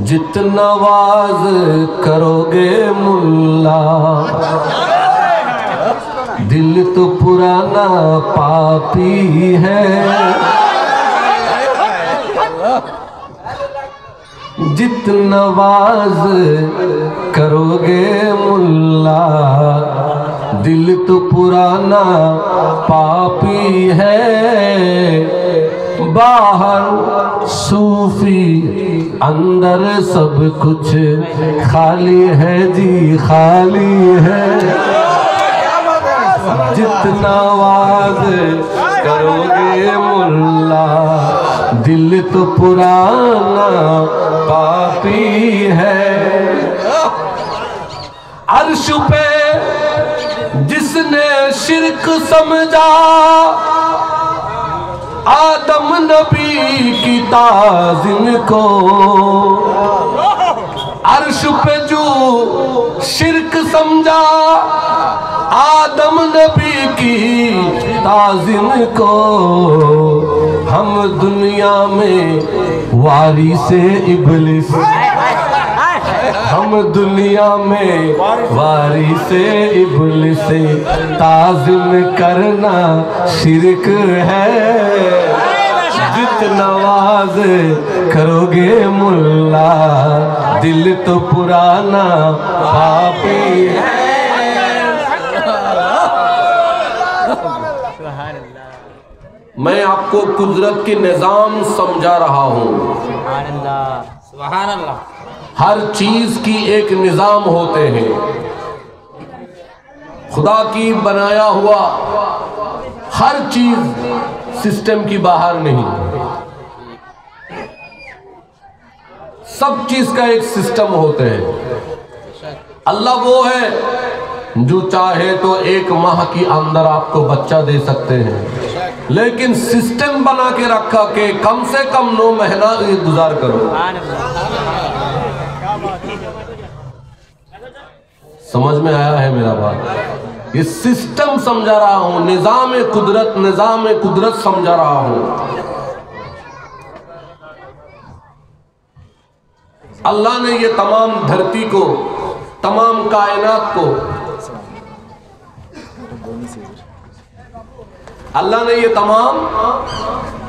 जितना वाज करोगे मुल्ला, दिल तो पुराना पापी है। जितना वाज करोगे मुल्ला, दिल तो पुराना पापी है। बाहर सूफी अंदर सब कुछ खाली है जी, खाली है। जितना वाज करोगे मुल्ला, दिल तो पुराना पापी है। अर्श पे जिसने शिर्क समझा, आदम नबी की ताज़ीम को। अर्श पे जो शिर्क समझा, आदम नबी की ताज़ीम को। हम दुनिया में वारिसे इब्लिस, हम दुनिया में वारिसे इब्लिस, ताज़ीम करना शिर्क है। जितना वाज करोगे मुल्ला, दिल तो पुराना पापी है। मैं आपको कुदरत के निज़ाम समझा रहा हूँ। सुभान अल्लाह। हर चीज की एक निज़ाम होते हैं। खुदा की बनाया हुआ हर चीज सिस्टम की बाहर नहीं। सब चीज का एक सिस्टम होते हैं। अल्लाह वो है जो चाहे तो एक माह के अंदर आपको बच्चा दे सकते हैं, लेकिन सिस्टम बना के रखा कि कम से कम 9 महीना गुजार करो। समझ में आया है मेरा बात? ये सिस्टम समझा रहा हूं, निजाम कुदरत समझा रहा हूं। अल्लाह ने ये तमाम धरती को, तमाम कायनात को, अल्लाह ने ये तमाम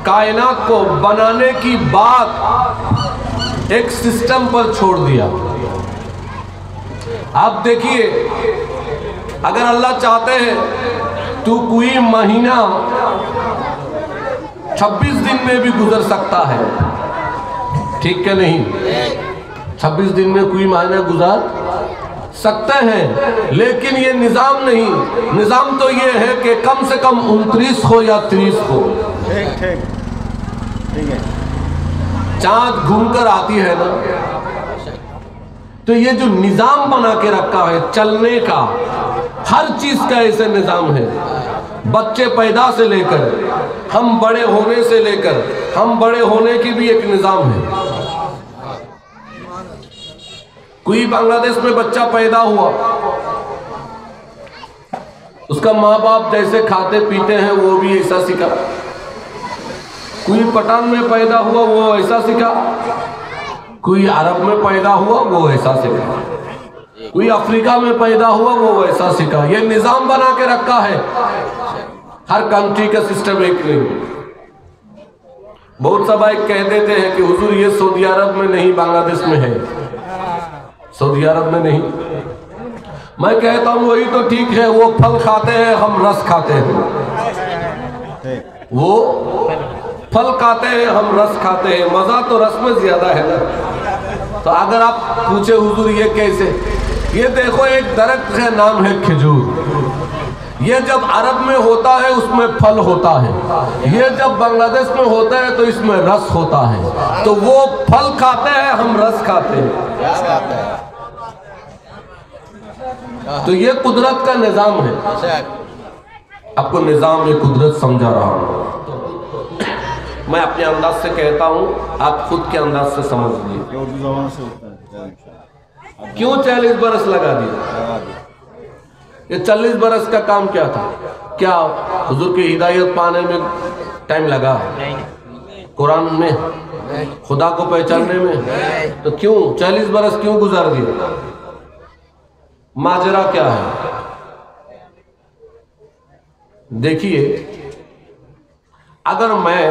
कायनात को बनाने की बात एक सिस्टम पर छोड़ दिया। आप देखिए, अगर अल्लाह चाहते हैं तो कोई महीना 26 दिन में भी गुजर सकता है, ठीक है नहीं? 26 दिन में कोई महीना गुजार सकते हैं, लेकिन ये निज़ाम नहीं। निज़ाम तो ये है कि कम से कम 29 हो या 30 हो। ठीक है। चांद घूमकर आती है ना, तो ये जो निज़ाम बना के रखा है चलने का, हर चीज का ऐसे निज़ाम है। बच्चे पैदा से लेकर हम बड़े होने से लेकर हम बड़े होने की भी एक निज़ाम है। कोई बांग्लादेश में बच्चा पैदा हुआ, उसका माँ बाप जैसे खाते पीते हैं वो भी ऐसा सीखा। कोई पठान में पैदा हुआ वो ऐसा सीखा, कोई अरब में पैदा हुआ वो ऐसा सीखा, कोई अफ्रीका में पैदा हुआ वो वैसा सीखा। ये निज़ाम बना के रखा है। हर कंट्री का सिस्टम एक नहीं। बहुत सब कह देते हैं कि हुजूर ये सऊदी अरब में नहीं, बांग्लादेश में है। सऊदी अरब में नहीं। मैं कहता हूँ वही तो ठीक है। वो फल खाते हैं, हम रस खाते हैं। वो फल खाते हैं, हम रस खाते हैं। मजा तो रस में ज्यादा है ना। तो अगर आप पूछे हुजूर ये कैसे, ये देखो एक दरख्त है, नाम है खजूर। ये जब अरब में होता है उसमें फल होता है, ये जब बांग्लादेश में होता है तो इसमें रस होता है। तो वो फल खाते हैं, हम रस खाते हैं। तो ये कुदरत का निज़ाम है। आपको निज़ाम कुदरत समझा रहा हूँ। मैं अपने अंदाज से कहता हूँ, आप खुद के अंदाज से समझ लीजिए। क्यों 40 बरस लगा दिया? ये 40 बरस का काम क्या था? क्या हुजूर की हिदायत पाने में टाइम लगा? कुरान में खुदा को पहचानने में। तो क्यों 40 बरस क्यों गुजार दिए? माजरा क्या है? देखिए, अगर मैं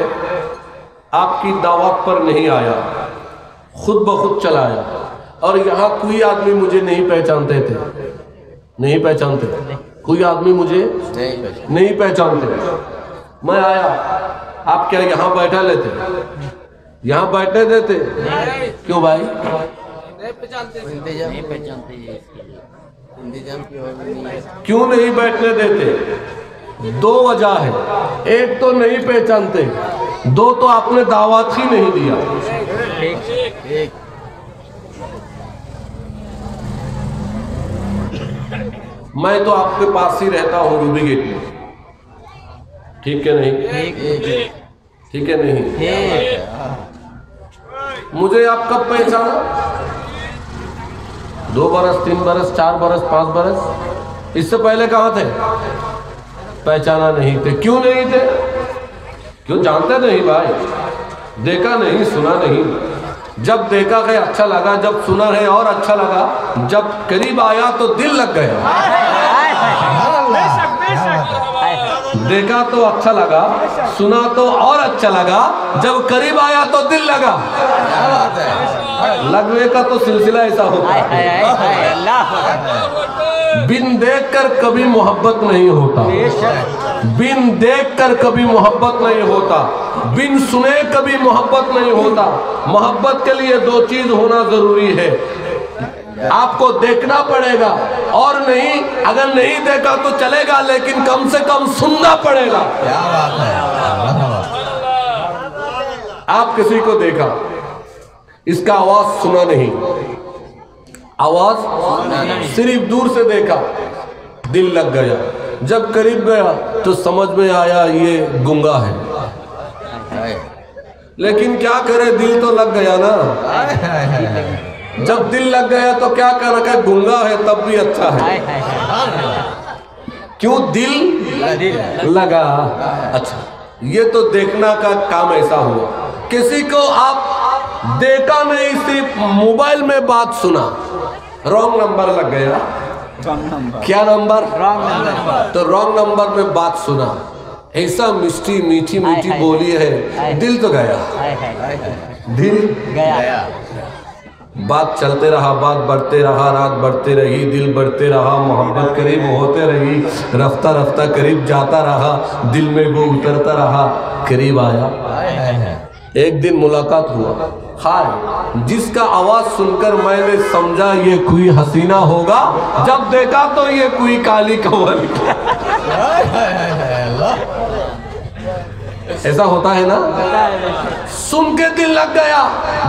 आपकी दावत पर नहीं आया, खुद ब खुद चला आया, और यहाँ कोई आदमी मुझे नहीं पहचानते थे, नहीं पहचानते, कोई आदमी मुझे नहीं पहचानते, मैं आया, आप क्या यहाँ बैठा लेते? यहाँ बैठने देते? क्यों भाई? नहीं पहचानते। क्यों नहीं बैठने देते? 2 वजह है। एक तो नहीं पहचानते, 2 तो आपने दावत ही नहीं दिया। मैं तो आपके पास ही रहता हूँ रूबी गेट में, ठीक है नहीं? ठीक है नहीं? मुझे आप कब पहचाना? 2 बरस, 3 बरस, 4 बरस, 5 बरस? इससे पहले कहाँ थे? पहचाना नहीं थे। क्यों नहीं थे? क्यों? जानते नहीं भाई, देखा नहीं, सुना नहीं। जब देखा है अच्छा लगा, जब सुना है और अच्छा लगा, जब करीब आया तो दिल लग गया। देखा तो अच्छा लगा, सुना तो और अच्छा लगा, जब करीब आया तो दिल लगा। लगने का तो सिलसिला ऐसा होता है। बिन देख कर कभी मोहब्बत नहीं होता, बिन देख कर कभी मोहब्बत नहीं होता, बिन सुने कभी मोहब्बत नहीं होता। मोहब्बत के लिए 2 चीज होना जरूरी है। आपको देखना पड़ेगा, और नहीं, अगर नहीं देखा तो चलेगा, लेकिन कम से कम सुनना पड़ेगा। क्या बात है? आप किसी को देखा, इसका आवाज सुना नहीं, आवाज सिर्फ दूर से देखा, दिल लग गया। जब करीब गया तो समझ में आया ये गूंगा है। लेकिन क्या करे, दिल तो लग गया ना। जब दिल लग गया तो क्या कर रखा है? गूंगा है तब भी अच्छा है। क्यों? दिल लगा। अच्छा, ये तो देखना का काम ऐसा हुआ। किसी को आप देखा नहीं, सिर्फ मोबाइल में बात सुना, रॉन्ग नंबर लग गया। क्या नंबर? Wrong number. तो रॉन्ग नंबर में बात सुना, ऐसा मीठी मीठी मीठी बोली है, दिल तो गया, दिल गया। बात चलते रहा, बात बढ़ते रहा, रात बढ़ते रही, दिल बढ़ते रहा, मोहब्बत करीब होते रही, रफ्ता रफ्ता करीब जाता रहा, दिल में वो उतरता रहा, करीब आया। एक दिन मुलाकात हुआ, हाय, जिसका आवाज सुनकर मैंने समझा ये कोई हसीना होगा, जब देखा तो ये कोई काली कौवा। ऐसा होता है ना? सुन के दिल लग गया,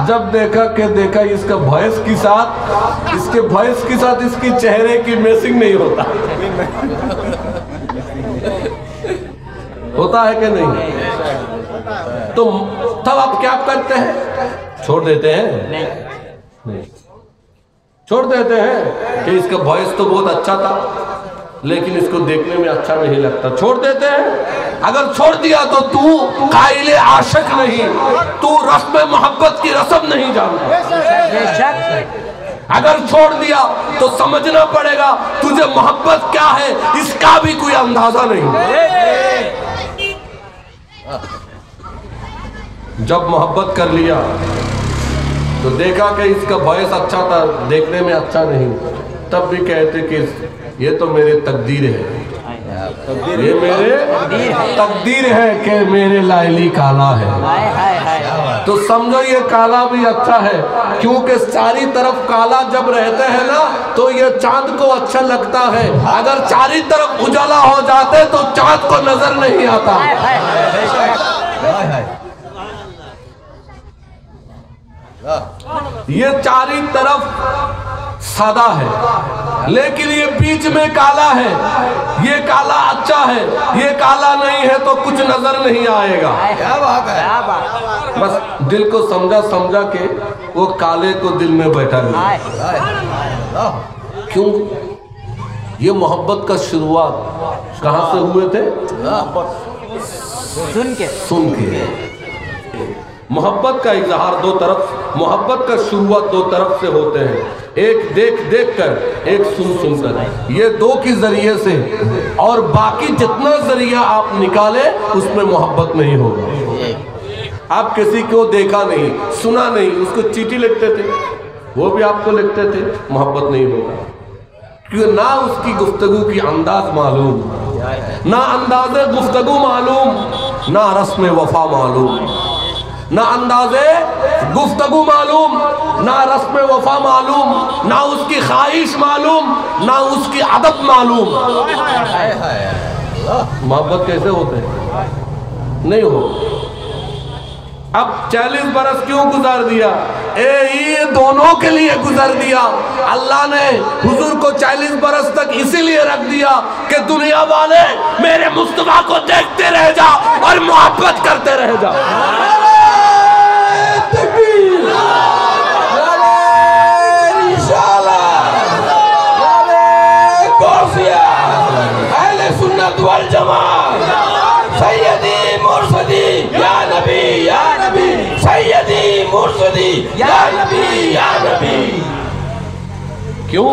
जब देखा इसका वॉइस के साथ, इसके वॉइस के साथ इसकी चेहरे की मैचिंग नहीं होता। होता है कि नहीं? तो तब आप क्या करते हैं? छोड़ देते हैं? नहीं, छोड़ देते हैं कि इसका वॉइस तो बहुत अच्छा था, लेकिन इसको देखने में अच्छा नहीं लगता, छोड़ देते हैं। अगर छोड़ दिया तो तू काइले आशिक नहीं, तू रस्म मोहब्बत की रस्म नहीं जानता। अगर छोड़ दिया तो समझना पड़ेगा तुझे मोहब्बत क्या है, इसका भी कोई अंदाजा नहीं। जब मोहब्बत कर लिया तो देखा कि इसका वॉइस अच्छा था, देखने में अच्छा नहीं, तब भी कहते कि ये तो मेरे तकदीर है, ये मेरे तकदीर है कि मेरे लाइली काला है। तो समझो ये काला भी अच्छा है, क्योंकि सारी तरफ काला जब रहते हैं ना तो ये चांद को अच्छा लगता है। अगर चारी तरफ उजाला हो जाते तो चांद को नजर नहीं आता। ये चारी तरफ सादा है, लेकिन ये बीच में काला है। ये काला अच्छा है, ये काला नहीं है तो कुछ नजर नहीं आएगा। क्या बात है? बस दिल को समझा के वो काले को दिल में बैठा लिया। क्यों? ये मोहब्बत का शुरुआत कहाँ से हुए थे? सुन के। मोहब्बत का इजहार दो तरफ, मोहब्बत का शुरुआत दो तरफ से होते हैं, एक देख देख कर, एक सुन सुन कर, ये दो के जरिए से, और बाकी जितना जरिया आप निकाले उसमें मोहब्बत नहीं होगा। आप किसी को देखा नहीं, सुना नहीं, उसको चिट्ठी लिखते थे, वो भी आपको लिखते थे, मोहब्बत नहीं होगा, क्योंकि ना उसकी गुफ्तगू की अंदाज मालूम, ना अंदाज़े गुफ्तगू मालूम, ना रस्म वफा मालूम, ना अंदाज़े गुफ्तगू मालूम, ना रस्म वफा मालूम, ना उसकी ख्वाहिश मालूम, ना उसकी अदब मालूम। मोहब्बत कैसे होते हैं? नहीं हो। अब 40 बरस क्यों गुजार दिया? ये दोनों के लिए गुजार दिया। अल्लाह ने हुजूर को 40 बरस तक इसीलिए रख दिया कि दुनिया वाले मेरे मुस्तफा को देखते रह जा और मोहब्बत करते रह जा। सुन्नत वल जमात सैयदी मुर्शदी या नबी या नबी, सैयदी मुर्शदी या नबी या नबी। क्यों?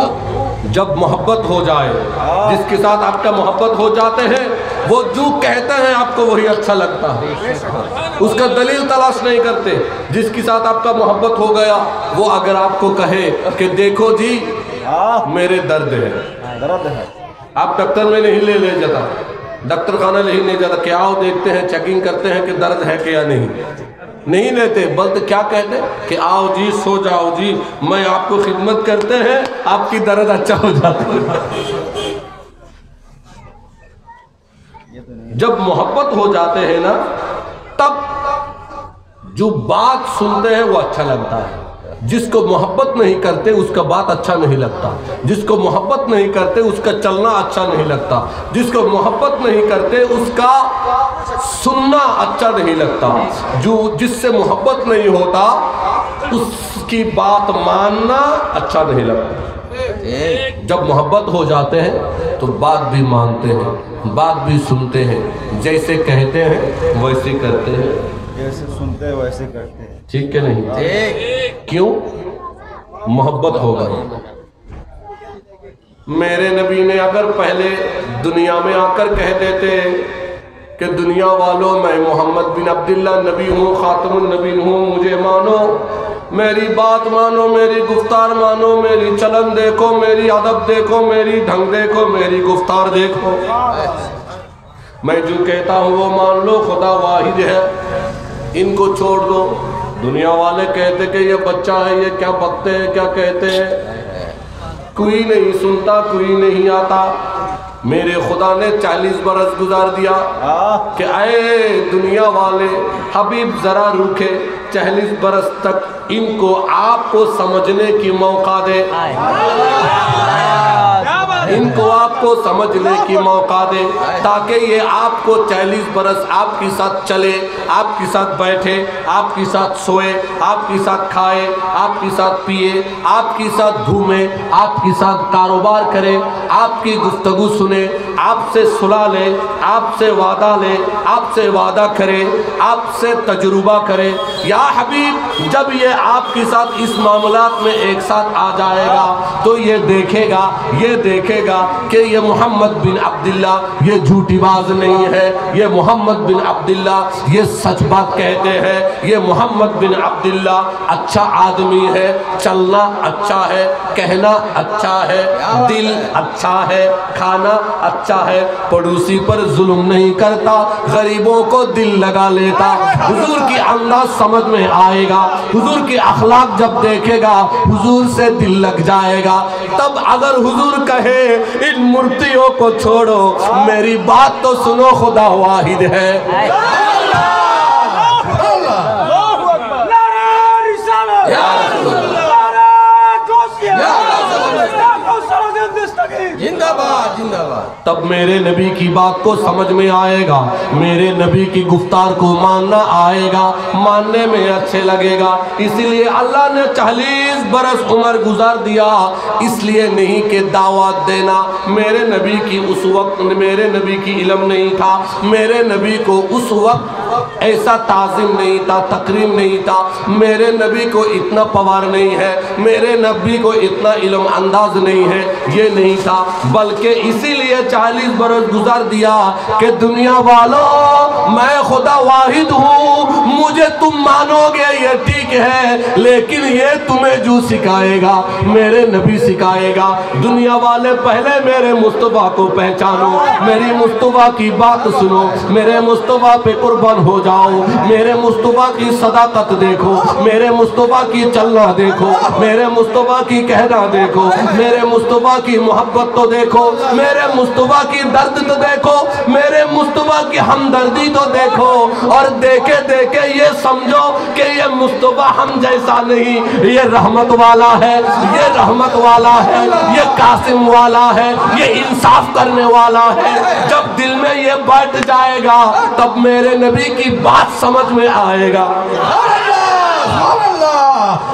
जब मोहब्बत हो जाए, जिसके साथ आपका मोहब्बत हो जाते हैं, वो जो कहते हैं आपको वही अच्छा लगता है, उसका दलील तलाश नहीं करते। जिसके साथ आपका मोहब्बत हो गया, वो अगर आपको कहे कि देखो जी मेरे दर्द है, आप डॉक्टर में नहीं ले जाता, डॉक्टर खाना नहीं जाता, क्या आओ देखते हैं, चेकिंग करते हैं कि दर्द है क्या नहीं लेते, बल्कि क्या कहते कि आओ जी सो जाओ जी, मैं आपको खिदमत करते हैं, आपकी दर्द अच्छा हो जाता है। जब मोहब्बत हो जाते हैं ना, तब जो बात सुनते हैं वो अच्छा लगता है। जिसको मोहब्बत नहीं करते उसका बात अच्छा नहीं लगता, जिसको मोहब्बत नहीं करते उसका चलना अच्छा नहीं लगता, जिसको मोहब्बत नहीं करते उसका सुनना अच्छा नहीं लगता, जो जिससे मोहब्बत नहीं होता उसकी बात मानना अच्छा नहीं लगता। जब मोहब्बत हो जाते हैं तो बात भी मानते हैं, बात भी सुनते हैं, जैसे कहते हैं वैसे करते हैं, जैसे सुनते हैं वैसे करते हैं। ठीक है नहीं? क्यों? मोहब्बत हो गई। मेरे नबी ने अगर पहले दुनिया में आकर कह देते कि दुनिया वालों मैं मोहम्मद बिन अब्दुल्ला नबी हूँ, खातमुन नबी हूँ, मुझे मानो, मेरी बात मानो, मेरी गुफ्तार मानो, मेरी चलन देखो, मेरी अदब देखो, मेरी ढंग देखो, मेरी गुफ्तार देखो, मैं जो कहता हूँ वो मान लो, खुदा वाहिद है, इनको छोड़ दो। दुनिया वाले कहते कि ये बच्चा है, ये क्या बकते हैं, क्या कहते हैं, कोई नहीं सुनता, कोई नहीं आता। मेरे खुदा ने 40 बरस गुजार दिया कि आए दुनिया वाले हबीब जरा रुके, 40 बरस तक इनको आपको समझने की मौका दे, इनको आपको समझने की मौका दे, ताकि ये आपको 40 बरस आपके साथ चले, आपके साथ बैठे, आपके साथ सोए, आपके साथ खाए, आपके साथ पिए, आपके साथ घूमे, आपके साथ कारोबार करे, आपकी गुफ्तगू सुने, आपसे सुलह ले, आपसे वादा करे, आपसे तजुर्बा करे। या हबीब जब ये आपके साथ इस मामलात में एक साथ आ जाएगा तो ये देखेगा कि ये मोहम्मद बिन अब्दुल्ला ये झूठी बाज नहीं है, ये मोहम्मद बिन अब्दुल्ला ये सच बात कहते हैं, ये मोहम्मद बिन अब्दुल्ला अच्छा आदमी है, चलना अच्छा है, कहना अच्छा है, दिल अच्छा है, खाना अच्छा है, पड़ोसी पर जुल्म नहीं करता, गरीबों को दिल लगा लेता। हुजूर की अंदाज समझ में आएगा, हुजूर की अखलाक जब देखेगा हुजूर से दिल लग जाएगा। तब अगर हुजूर कहे इन मूर्तियों को छोड़ो, मेरी बात तो सुनो, खुदा वाहिद है। जिंदाबाद जिंदाबाद। तब मेरे नबी की बात को समझ में आएगा, मेरे नबी की गुफ्तार को मानना आएगा, मानने में अच्छे लगेगा। इसलिए अल्लाह ने 40 बरस उम्र गुजार दिया, इसलिए नहीं कि दावत देना। मेरे नबी की उस वक्त मेरे नबी की इल्म नहीं था, मेरे नबी को उस वक्त ऐसा ताज़ीम नहीं था, तकरीम नहीं था, मेरे नबी को इतना पवार नहीं है, मेरे नबी को इतना इल्म अंदाज नहीं है, ये नहीं था। बल्कि इसीलिए 40 बरस गुजार दिया कि दुनिया वालों मैं खुदा वाहिद हूँ, मुझे तुम मानोगे ये ठीक है, लेकिन ये तुम्हें जो सिखाएगा मेरे नबी सिखाएगा। दुनिया वाले पहले मेरे मुस्तफ़ा को पहचानो, मेरी मुस्तफ़ा की बात सुनो, मेरे मुस्तफ़ा पे कुर्बान हो जाओ, मेरे मुस्तफ़ा की सदाकत देखो, मेरे मुस्तफ़ा की चलना देखो, मेरे मुस्तफ़ा की कहना देखो, मेरे मुस्तफ़ा की मोहब्बत तो देखो, मेरे मुस्तफ़ा की दर्द तो देखो, मेरे मुस्तफ़ा की हमदर्दी तो देखो, और देखे देखे ये समझो कि ये मुस्तफ़ा हम जैसा नहीं, ये रहमत वाला है, ये रहमत वाला है, ये कासिम वाला है, ये इंसाफ करने वाला है। जब दिल में ये बैठ जाएगा तब मेरे नबी की बात समझ में आएगा।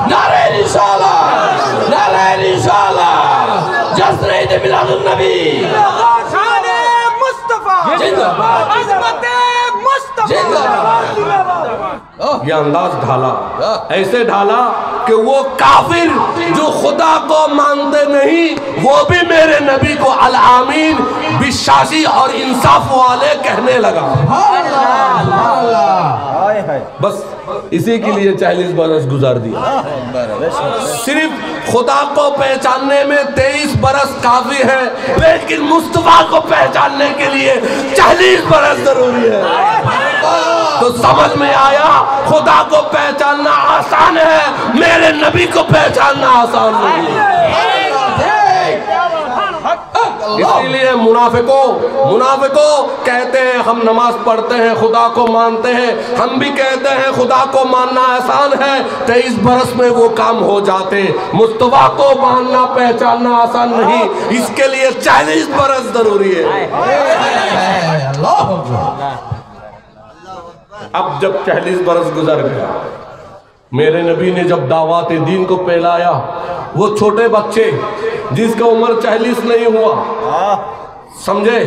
नारे रिसालत, नारे रिसालत, जश्न ईद मिलादुन नबी, शाने मुस्तफा, जिंदाबाद, अज़मते मुस्तफा, ये अंदाज ढाला, ऐसे ढाला कि वो काफिर जो खुदा को मानते नहीं वो भी मेरे नबी को अल आमीन, विश्वासी और इंसाफ वाले कहने लगा। बस इसी के लिए 40 बरस गुजार दिया। सिर्फ खुदा को पहचानने में 23 बरस काफी है, लेकिन मुस्तफा को पहचानने के लिए 40 बरस जरूरी है। तो समझ में आया खुदा को पहचानना आसान है, मेरे नबी को पहचानना आसान नहीं है। इसीलिए मुनाफिकों कहते हैं हम नमाज पढ़ते हैं, खुदा को मानते हैं, हम भी कहते हैं खुदा को मानना आसान है, 23 बरस में वो काम हो जाते। मुस्तफा को मानना पहचानना आसान नहीं, इसके लिए 40 बरस जरूरी है। अब जब 40 बरस गुजर गया, मेरे नबी ने जब दावत दीन को फैलाया, वो छोटे बच्चे जिसका उम्र 40 नहीं हुआ, समझे,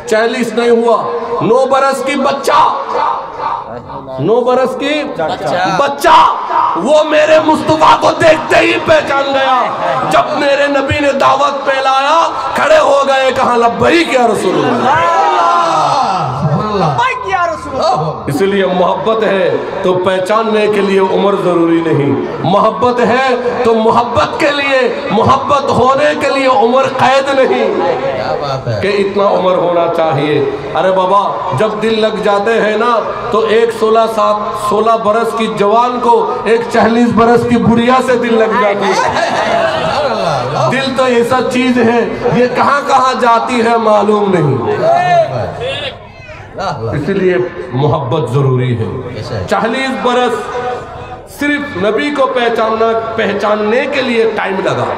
40 नहीं हुआ, 9 बरस की बच्चा, 9 बरस की बच्चा, वो मेरे मुस्तफा को देखते ही पहचान गया। जब मेरे नबी ने दावत फैलाया, खड़े हो गए, कहा लब्बैक या रसूलल्लाह। इसलिए मोहब्बत है तो पहचानने के लिए उम्र जरूरी नहीं, मोहब्बत है तो मोहब्बत के लिए, मोहब्बत होने के लिए उम्र कैद नहीं कि इतना उम्र होना चाहिए। अरे बाबा, जब दिल लग जाते हैं ना तो एक 16 बरस की जवान को एक 40 बरस की बुढ़िया से दिल लग जाती है। दिल तो ऐसा चीज है, ये कहाँ कहाँ जाती है मालूम नहीं। इसलिए मोहब्बत जरूरी है। 40 बरस सिर्फ नबी को पहचानने के लिए टाइम लगा।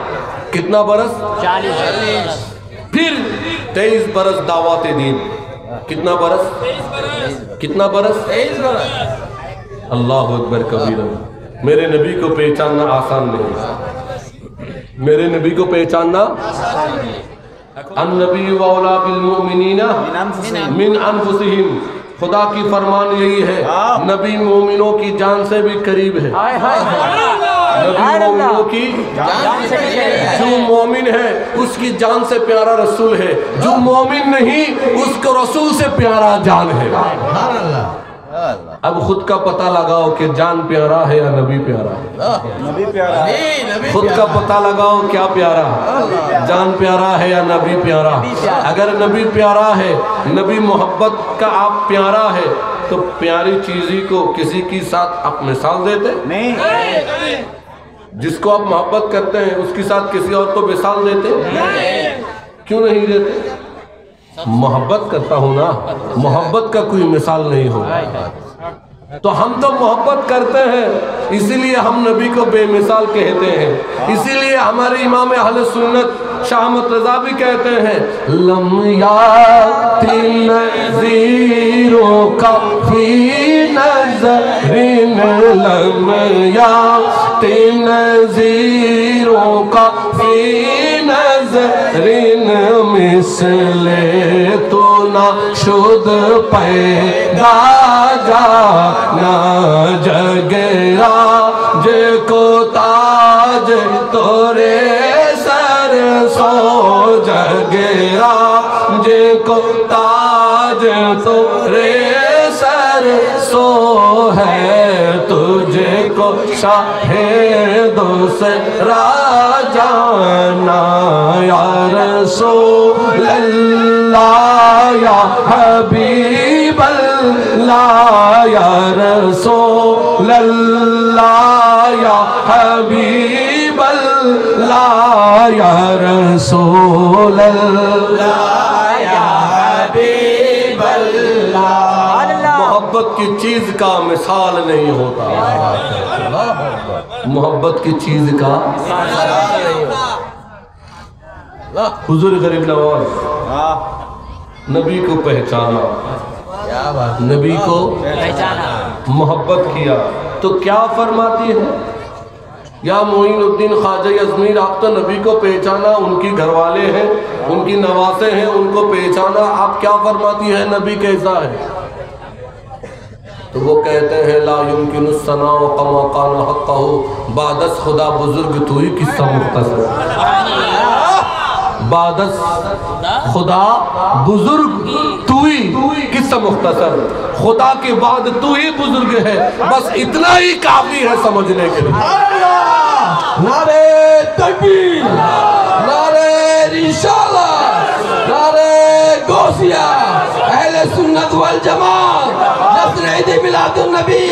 कितना बरस? 40। फिर 23 बरस दावत दीन। कितना बरस? कितना बरस? 23 बरस। अल्लाह अकबर कबीरा। मेरे नबी को पहचानना आसान नहीं, मेरे नबी को पहचानना अन्नबी वौला बिल मुमिनीना मिन अनफुसिहिम। खुदा की फरमान यही है, नबी मोमिनों की जान से भी करीब है। नबी मोमिनों की जान से, जो मोमिन है उसकी जान से प्यारा रसूल है, जो मोमिन नहीं उसको रसूल से प्यारा जान है। अब खुद का पता लगाओ कि जान प्यारा है या नबी प्यारा है। नबी प्यारा है। खुद का पता लगाओ क्या प्यारा, जान प्यारा है या नबी प्यारा। अगर नबी प्यारा है, नबी मोहब्बत का आप प्यारा है, तो प्यारी चीज़ी को किसी के साथ आप मिसाल देते नहीं। जिसको आप मोहब्बत करते हैं उसके साथ किसी और को मिसाल देते? क्यों नहीं देते? मोहब्बत करता हूँ ना, मोहब्बत का कोई मिसाल नहीं होगा। तो हम तो मोहब्बत करते हैं, इसीलिए हम नबी को बेमिसाल कहते हैं। इसीलिए हमारे इमाम अहले सुन्नत शाह अहमद रज़ा भी कहते हैं, लम याति नज़ीरों का फी नज़रिन, लम याति नज़ीरों का फी नज़रिन, मिसले तो ना शुद पैदा जाना जगेरा जे को ताज तोरे सर सो जगेरा जे को ताज तोरे सर सो है तुझे को शाहे दूसरा जाना या रसूल अल्लाह या हबीब अल्लाह या रसूल अल्लाह या हबीब अल्लाह या रसूल अल्लाह या हबीब अल्लाह। मोहब्बत की चीज का मिसाल नहीं होता, मोहब्बत की चीज का हुजूर गरीब नवाज नबी को पहचाना, नबी को पहचाना, मोहब्बत किया तो क्या फरमाती है? या मोइनुद्दीन ख्वाजा अजमीर, आप तो नबी को पहचाना, उनकी घरवाले हैं, उनकी नवासे हैं, उनको पहचाना, आप क्या फरमाती है नबी कैसा है? तो वो कहते हैं ला युमकिन सना कमा काना हक़्क़हु, बादस खुदा बुजुर्ग तू ही किस्सा मुख्तसर, बादस खुदा बुजुर्ग तू ही किस्सा मुख्तसर, खुदा के बाद तू ही बुजुर्ग है, बस इतना ही काफी है समझने के लिए। नारे तकबीर, नारे रिसालत, नारे गौसिया, अहले सुन्नत वल जमात, नस्र ईद मिलादुन नबी।